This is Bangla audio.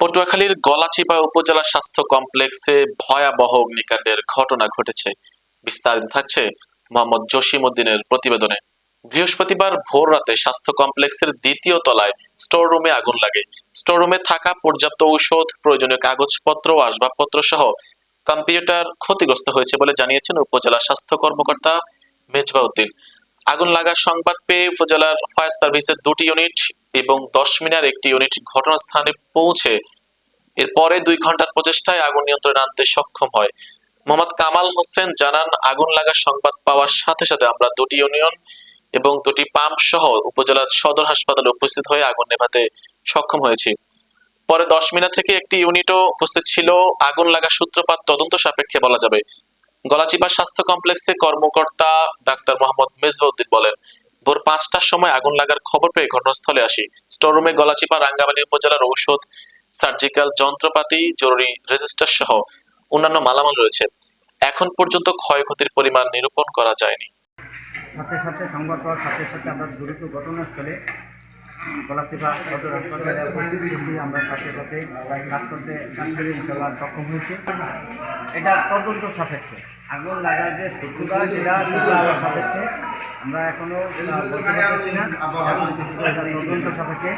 পটুয়াখালীর গলাচিপা উপজেলা স্বাস্থ্য কমপ্লেক্সে ভয়াবহ অগ্নিকাণ্ডের ঘটনা ঘটেছে। বিস্তারিত থাকছে মোহাম্মদ জসিম উদ্দিনের প্রতিবেদনে। বৃহস্পতিবার ভোর রাতে স্বাস্থ্য কমপ্লেক্সের দ্বিতীয় তলায় স্টোর রুমে আগুন লাগে। স্টোর রুমে থাকা পর্যাপ্ত ঔষধ, প্রয়োজনীয় কাগজপত্র ও আসবাবপত্র সহ কম্পিউটার ক্ষতিগ্রস্ত হয়েছে বলে জানিয়েছেন উপজেলা স্বাস্থ্য কর্মকর্তা মেজবাহ উদ্দিন। আগুন লাগার সংবাদ পেয়ে উপজেলার ফায়ার সার্ভিসের 2টি ইউনিট এবং 10 মিনার একটি ইউনিট ঘটনাস্থানে পৌঁছে এরপরে 2 ঘন্টার প্রচেষ্টায় আগুন নিয়ন্ত্রণে আনতে সক্ষম হয়। মোহাম্মদ কামাল হোসেন জানান, আগুন লাগার সংবাদ পাওয়ার সাথে সাথে আমরা 2টি ইউনিয়ন এবং 2টি পাম্প সহ উপজেলার সদর হাসপাতালে উপস্থিত হয়ে আগুন নেভাতে সক্ষম হয়েছি। পরে 10 মিনার থেকে একটি ইউনিটও উপস্থিত ছিল। আগুন লাগার সূত্রপাত তদন্ত সাপেক্ষে বলা যাবে। গলাচিপা স্বাস্থ্য কমপ্লেক্সে কর্মকর্তা ডাক্তার মোহাম্মদ মেজবাহ উদ্দিন বলেন, ভোর 5টার সময় আগুন লাগার খবর পেয়ে ঘটনাস্থলে আসি। স্টোর রুমে গলাচিপা রাঙ্গামালী উপজেলার ঔষধ, সার্জিক্যাল যন্ত্রপাতি, জরুরি রেজিস্টার সহ অন্যান্য মালামাল রয়েছে। এখন পর্যন্ত ক্ষয়ক্ষতির পরিমাণ নিরূপণ করা যায়নি। সাথে সাথে সংবাদ পাওয়ার সাথে সাথে আমরা দ্রুত ঘটনাস্থলে গলাচিপা সদর হাসপাতালে উপস্থিত আমরা সাথে সাথে কাজ করে ইনশাল্লাহ সক্ষম হয়েছি। এটা তদন্ত সাপেক্ষে আগুন লাগার যে সূত্রটা সেটা সাপেক্ষে আমরা এখনো বলতে পারছি না, তদন্ত সাপেক্ষে